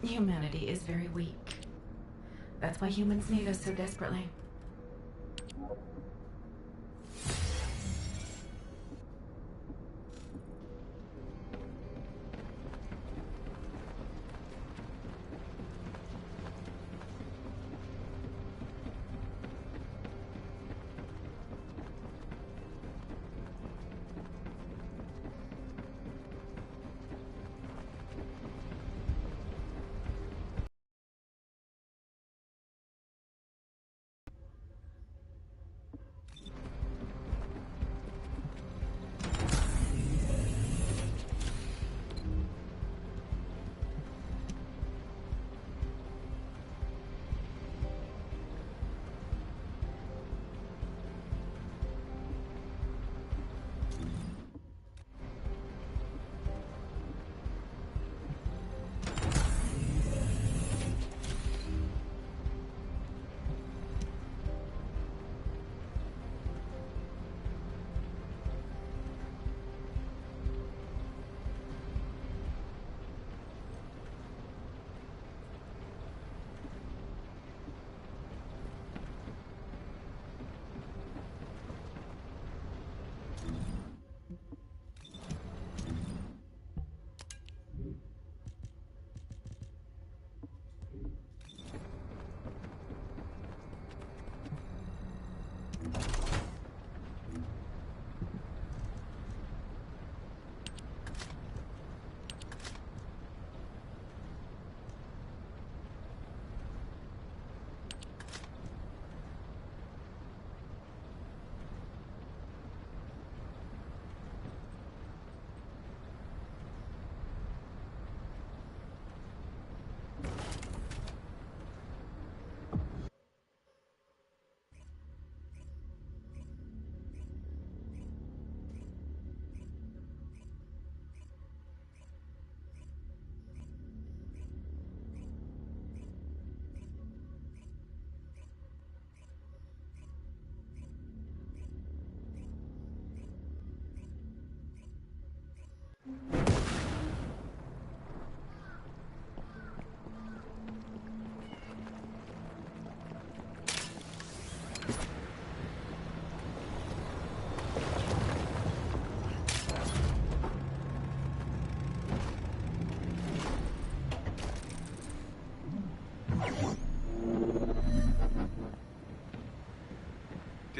Humanity is very weak. That's why humans need us so desperately.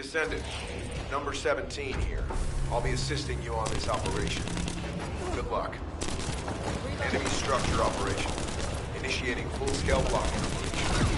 Descendant, number 17 here. I'll be assisting you on this operation. Good luck. Enemy structure operation. Initiating full-scale blocking operation.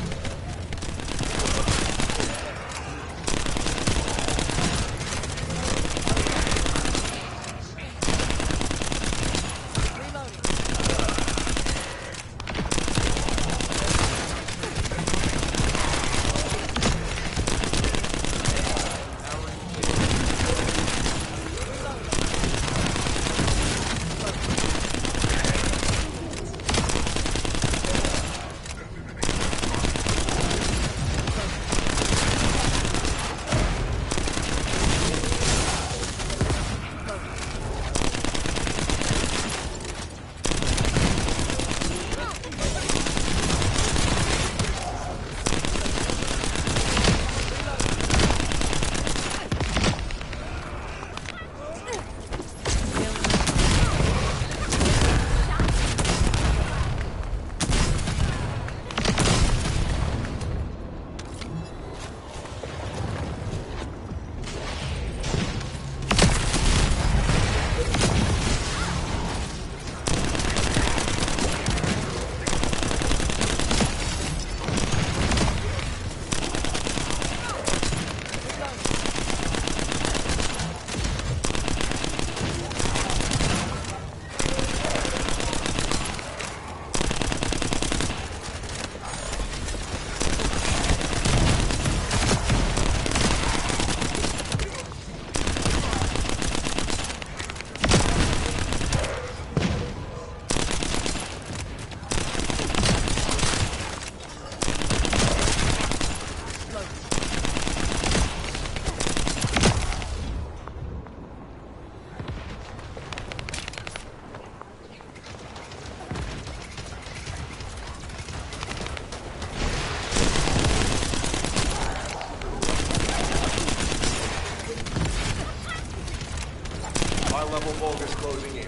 High-level Vulgus closing in.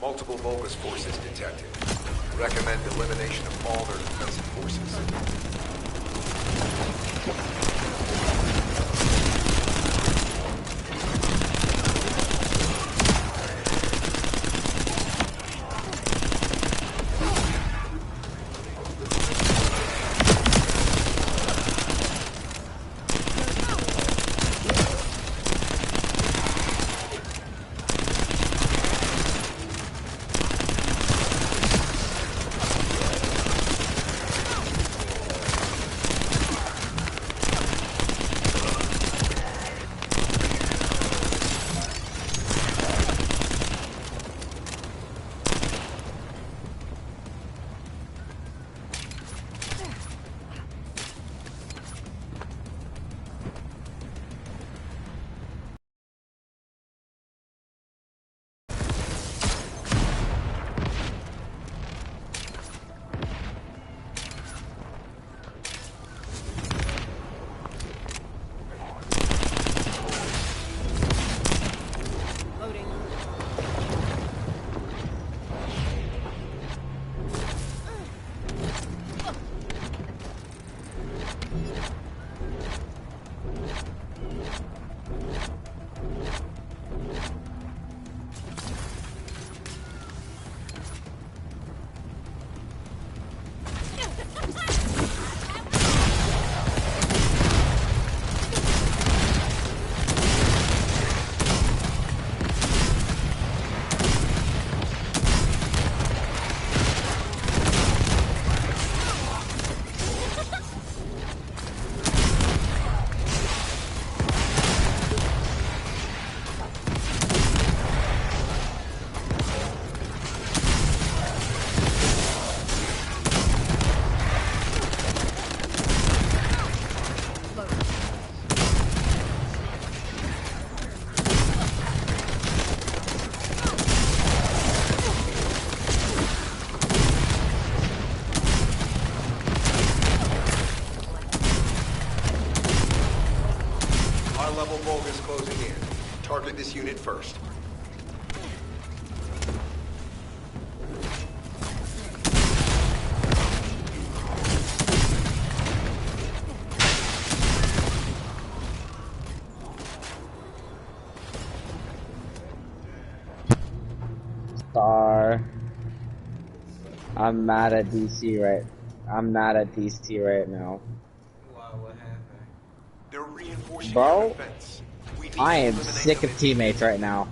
Multiple Vulgus forces detected. Recommend elimination of all their defensive forces. Multiple Volgas closing in. Target this unit first. Star. I'm mad at DC right now. Wow, what happened? They're reinforcing Bro, your defense. We need I to am eliminate sick them of teammates right now.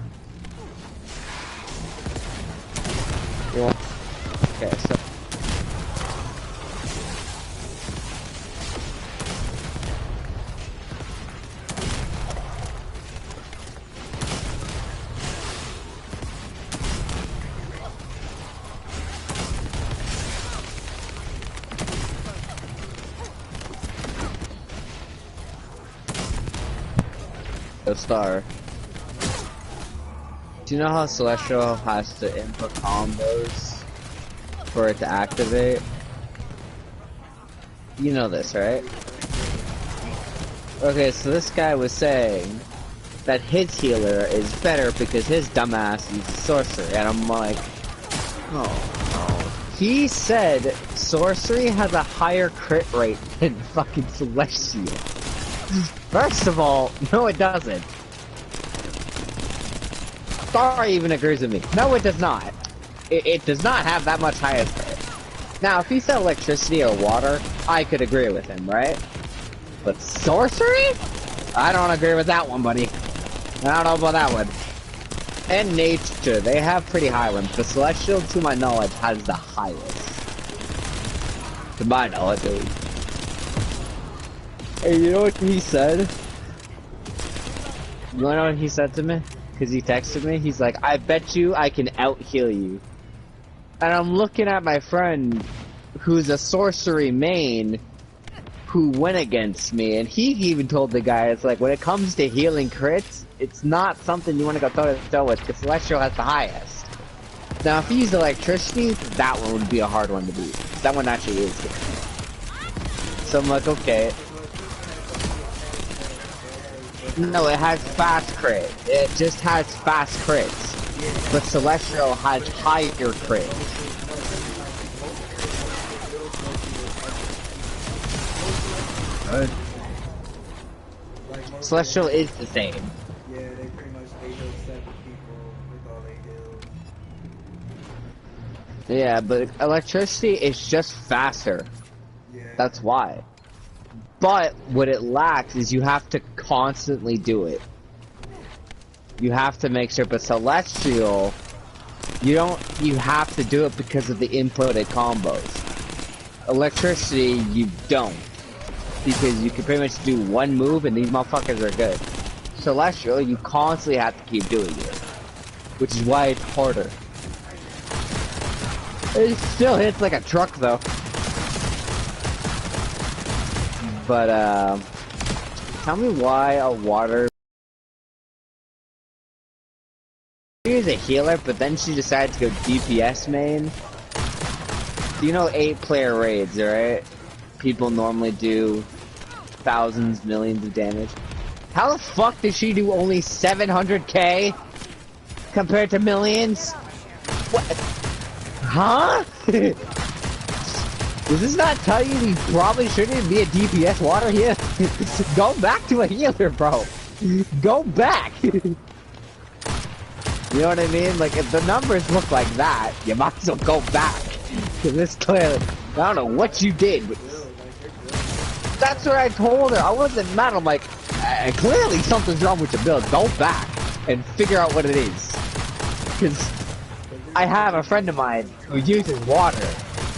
Okay, so Jaejstar. Do you know how Celestial has to input combos for it to activate? You know this, right? Okay, so this guy was saying that his healer is better because his dumbass uses sorcery, and I'm like, oh no. He said sorcery has a higher crit rate than fucking Celestial. First of all, no it doesn't. Star even agrees with me. No it does not. It does not have that much higher crit. Now if he said electricity or water, I could agree with him, right? But sorcery? I don't agree with that one, buddy. I don't know about that one. And nature, they have pretty high ones. The Celestial, to my knowledge, has the highest. To my knowledge, at least. Hey, you know what he said? You wanna know what he said to me? Cause he texted me, he's like, I bet you I can out-heal you. And I'm looking at my friend, who's a sorcery main, who went against me, and he even told the guy, it's like, when it comes to healing crits, it's not something you wanna go toe-to-toe with, cause Celestial has the highest. Now if he used electricity, that one would be a hard one to beat. That one actually is good. So I'm like, okay. No, it has fast crit. It just has fast crits. But Celestial has higher crit. Celestial is the same. Yeah, they pretty much they heal 7 people with all they do. Yeah, but electricity is just faster. Yeah. That's why. But what it lacks is you have to constantly do it. You have to make sure, but Celestial, you have to do it because of the inputted combos. Electricity, you don't. Because you can pretty much do one move and these motherfuckers are good. Celestial, you constantly have to keep doing it. Which is why it's harder. It still hits like a truck though. But, tell me why a water... She was a healer, but then she decided to go DPS main. You know 8-player raids, right? People normally do thousands, millions of damage. How the fuck did she do only 700k compared to millions? What? Huh? Does this not tell you he probably shouldn't be a DPS water healer? Go back to a healer, bro. Go back. You know what I mean? Like, if the numbers look like that, you might as well go back. Cause this clearly, I don't know what you did, but that's what I told her. I wasn't mad. I'm like, clearly something's wrong with your build. Go back and figure out what it is. Cause I have a friend of mine who uses water.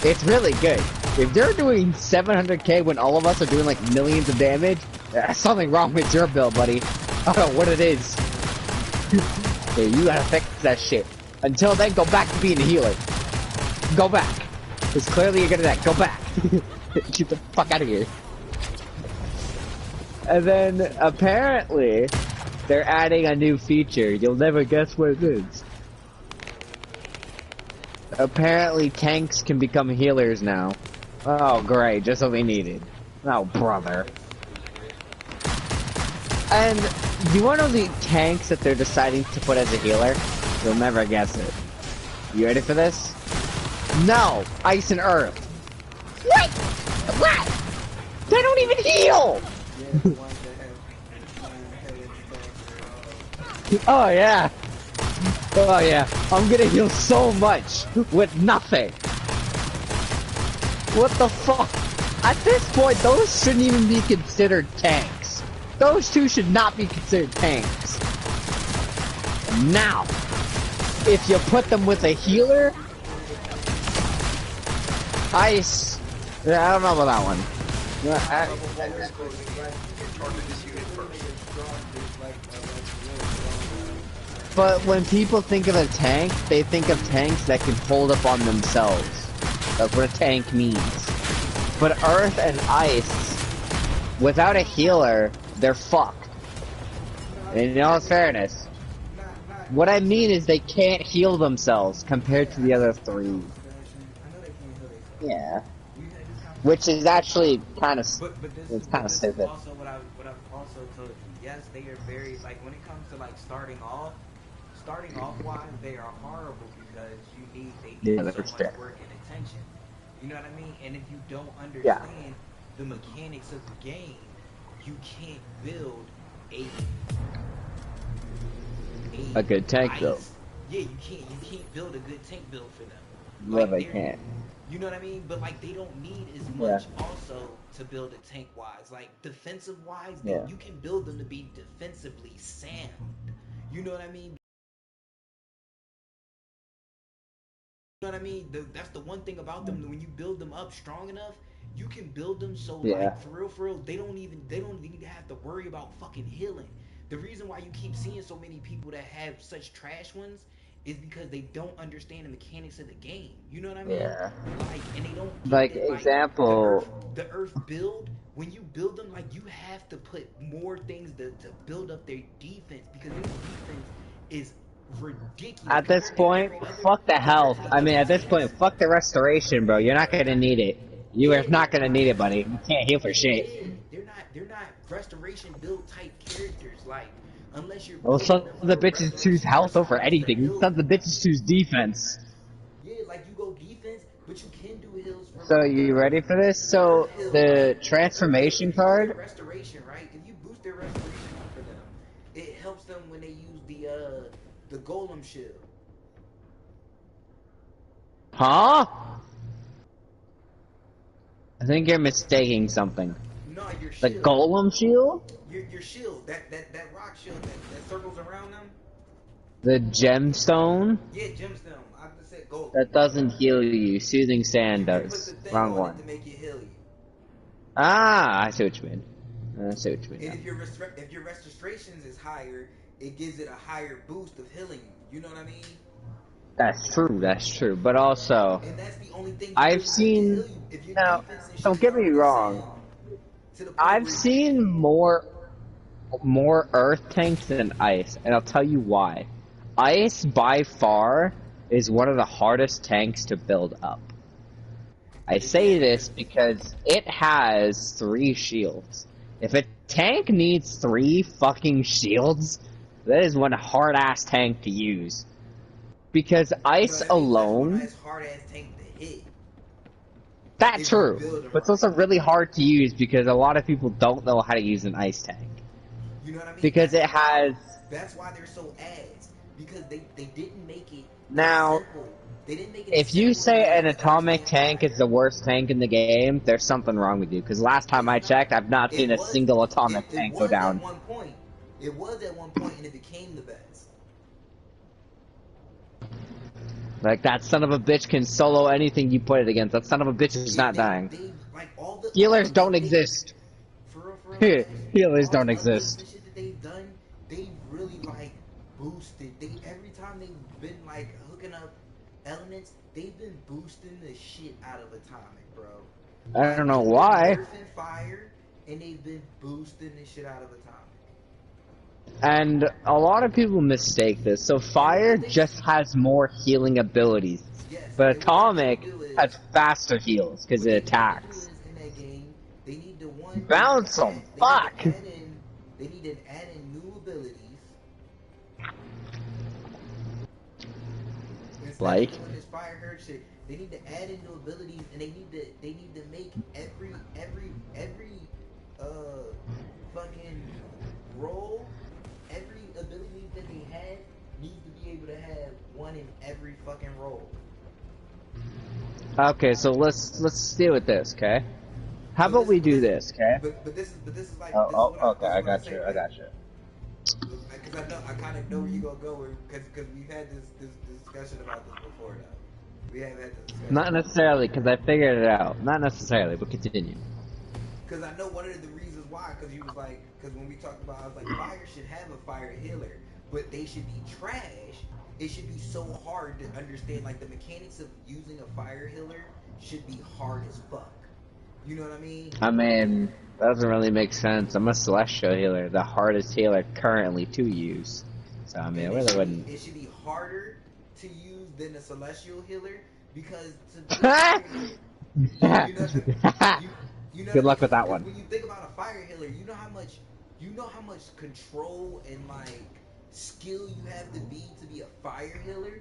It's really good. If they're doing 700k when all of us are doing like millions of damage, there's something wrong with your build, buddy. I don't know what it is. Yeah, you gotta fix that shit. Until then, go back to being a healer. Go back. Because clearly you're good at that. Go back. Get the fuck out of here. And then, apparently, they're adding a new feature. You'll never guess what it is. Apparently, tanks can become healers now. Oh, great. Just what we needed. Oh, brother. And do you want to know the tanks that they're deciding to put as a healer? You'll never guess it. You ready for this? No! Ice and Earth. What? What? They don't even heal! Yeah, the ones that have head and stuff. Oh yeah. Oh yeah. I'm gonna heal so much with nothing. What the fuck? At this point, those shouldn't even be considered tanks. Those two should not be considered tanks. Now, if you put them with a healer, ice. Yeah, I don't know about that one. Yeah, Target this unit first. but when people think of a tank, they think of tanks that can hold up on themselves. That's what a tank means. But Earth and Ice, without a healer, they're fucked. And in all fairness, what I mean is they can't heal themselves compared to the other three. Yeah. Which is actually kind of, it's kind of stupid. Also, what I've also told you, yes, they are very, like, when it comes to, like, starting off wise, they are horrible because they need so much work and attention. You know what I mean? And if you don't understand the mechanics of the game, you can't build a good tank build. Yeah, you can't build a good tank build for them. No, they can't. You know what I mean? But like they don't need as much also to build a tank wise. Like defensive wise, you can build them to be defensively sound. You know what I mean? You know what I mean? That's the one thing about them. When you build them up strong enough, you can build them so like for real, they don't even have to worry about fucking healing. The reason why you keep seeing so many people that have such trash ones is because they don't understand the mechanics of the game. You know what I mean? Yeah. Like, and they don't get like that, example. The Earth build, when you build them, like you have to put more things to build up their defense because their defense is ridiculous. At this point, fuck the health. I mean, at this point, fuck the restoration, bro. You're not gonna need it. You are not gonna need it, buddy. You can't heal for shit. Yeah, they're not restoration build type characters. Like, unless you're. Well, some of the bitches choose health over anything. Some of the bitches choose defense. Yeah, like you go defense, but you can do heals. So you ready for this? So the transformation card. Restoration, right? If you boost their restoration for them, it helps them when they use the golem shield. Huh? I think you're mistaking something. No, your The shield. golem shield? Your shield, that rock shield that circles around them. The gemstone? Yeah, gemstone. I just said gold. That doesn't heal you. Soothing sand You put does. the thing Wrong on one. it to make it heal you. Ah, I see what you mean. I see what you mean. And if your restorations is higher, it gives it a higher boost of healing you. You know what I mean? That's true. That's true. But also, And that's the only thing I've seen. Now, don't get me wrong. I've seen more earth tanks than ice, and I'll tell you why. Ice, by far, is one of the hardest tanks to build up. I say this because it has 3 shields. If a tank needs 3 fucking shields, that is one hard-ass tank to use. Because ice alone... That's hard-ass tank to hit. That's true, but it's also really hard to use because a lot of people don't know how to use an ice tank. You know what I mean? Because it has... That's why they're so ass. Because they didn't make it Now, simple. They didn't make it if you simple say to an atomic tank is the worst tank in the game, there's something wrong with you. Because last time I checked, I've not seen a single atomic tank go down. It was at one point, and it became the best. Like, that son of a bitch can solo anything you put it against. That son of a bitch is not dying. Healers don't exist. For real, Healers all don't the exist. updates and shit that they've done, they really like boosted. Every time they've been like hooking up elements, they've been boosting the shit out of atomic, bro. I don't know why. Nerfing fire, and they've been boosting the shit out of atomic. And a lot of people mistake this. So fire just has more healing abilities. Yes, But and what atomic they do is- has faster heals because what it they need to do attacks. is, in that game, they need to Bounce 'em, fuck! They They need to add in new abilities. Instead Like? of doing this fire herd shit, they need to add in new abilities, and they need to make every fucking role, every ability that they had needs to be able to have one in every fucking role. Okay, so let's deal with this, okay? How about we do this, okay? But this is like Okay, I this is what got say, you, I right? got you. Because I kind of know where you gonna go, because we've had this discussion about this before now. We have had this discussion. Not necessarily, because I figured it out. Not necessarily, but continue. Because I know one of the reasons why, because you was like, because when we talked about, I was like, fire should have a fire healer, but they should be trash. It should be so hard to understand, like the mechanics of using a fire healer should be hard as fuck. You know what I mean? I mean, that doesn't really make sense. I'm a celestial healer, the hardest healer currently to use. So I mean, I really wouldn't. It should be harder to use than a celestial healer, because to Good luck with that one. When you think about a fire healer, you know how much control and like skill you have to be a fire healer.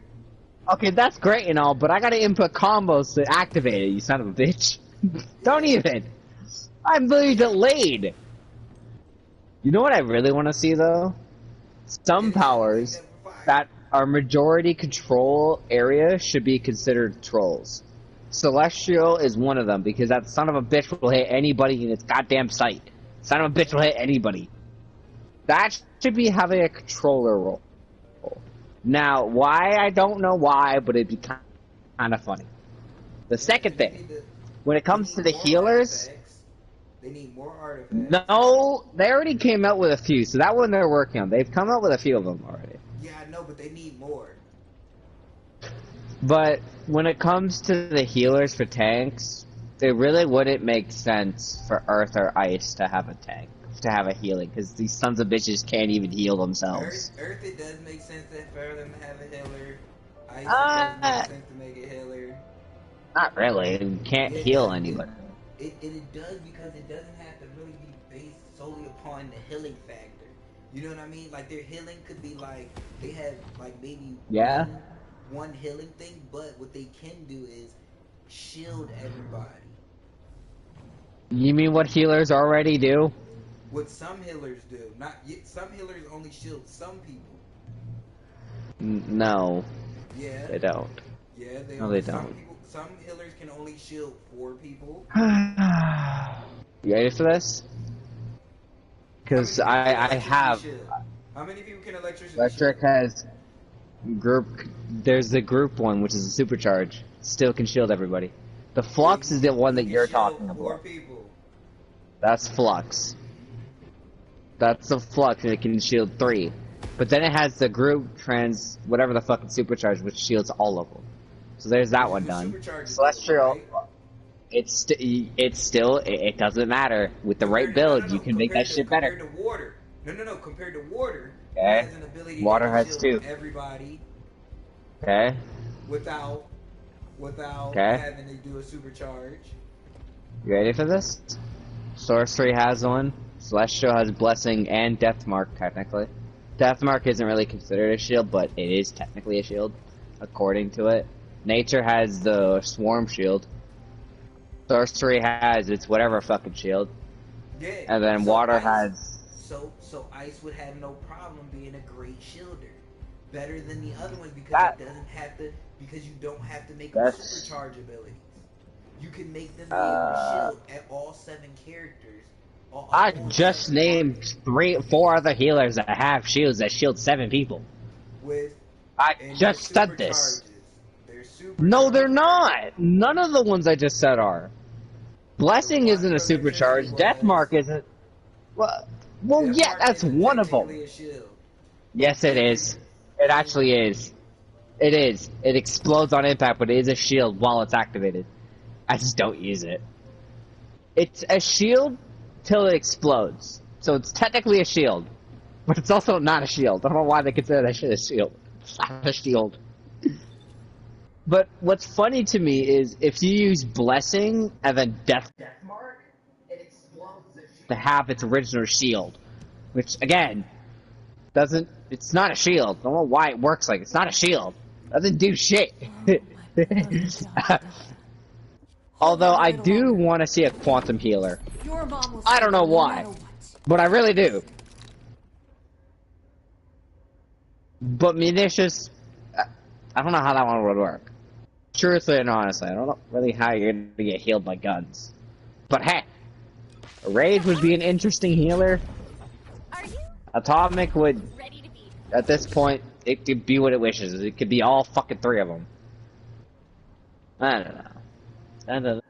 Okay, that's great and all, but I gotta input combos to activate it, you son of a bitch. Don't even. I'm literally delayed. You know what I really want to see though? Some powers that are majority control area should be considered trolls. Celestial is one of them because that son of a bitch will hit anybody in its goddamn sight. Son of a bitch will hit anybody. That should be having a controller role. Now, why? I don't know why, but it'd be kind of funny. The second thing, when it comes to the healers, they need more artifacts. no, they already came out with a few, so that one they're working on. They've come out with a few of them already. Yeah, I know, but they need more. But when it comes to the healers for tanks, it really wouldn't make sense for Earth or Ice to have a tank, to have a healing, because these sons of bitches can't even heal themselves. Earth, it does make sense for them to have a healer. Ice, it does make sense to make a healer. Not really. You can't heal anybody. It does, because it doesn't have to really be based solely upon the healing factor. You know what I mean? Like their healing could be like, they have like maybe one healing thing, but what they can do is shield everybody. You mean what healers already do? What some healers do. Some healers only shield some people. No. Yeah. They don't. Yeah, they No, they don't. Some healers can only shield 4 people. You ready for this? Because I have. How many people can electricity Electric shield? has group. There's the group one, which is a supercharge. Still can shield everybody. The flux is the one that you're talking about. 4 people. That's flux. That's the flux, and it can shield 3. But then it has the group trans, whatever the fucking supercharge, which shields all of them. So there's that one done. Celestial, it doesn't matter. With the right build, you can make that shit better. Compared to water. No. Compared to water, Okay. it has an ability Water to has shield 2. everybody Okay. without Okay. having to do a supercharge. You ready for this? Sorcery has one. Celestial has Blessing and Deathmark, technically. Deathmark isn't really considered a shield, but it is technically a shield, according to it. Nature has the Swarm Shield. Sorcery has its whatever fucking shield. Yeah. And then water has... So Ice would have no problem being a great shielder. Better than the other ones, because it doesn't have to, because you don't have to make them supercharge abilities. You can make them be able to shield at all 7 characters. I just named 4 other healers that have shields that shield 7 people. I just said this. No, they're not. None of the ones I just said are. Blessing isn't a supercharge. Deathmark isn't. Well, yeah, that's one of them. Yes, it is. It actually is. It is. It explodes on impact, but it is a shield while it's activated. I just don't use it. It's a shield till it explodes. So it's technically a shield. But it's also not a shield. I don't know why they consider that shit a shield. It's not a shield. But what's funny to me is if you use Blessing and then Deathmark, it explodes to have its original shield. which again doesn't. It's not a shield. I don't know why it works like it's not a shield. Doesn't do shit. Although I do want to see a quantum healer. Your mom will I don't know no why, matter what. but I really do. But munitions, I don't know how that one would work. Truthfully and honestly, I don't know really how you're gonna get healed by guns. But hey, a raid would be an interesting healer. Are you Atomic would, ready to be? at this point, it could be what it wishes. It could be all fucking three of them. I don't know.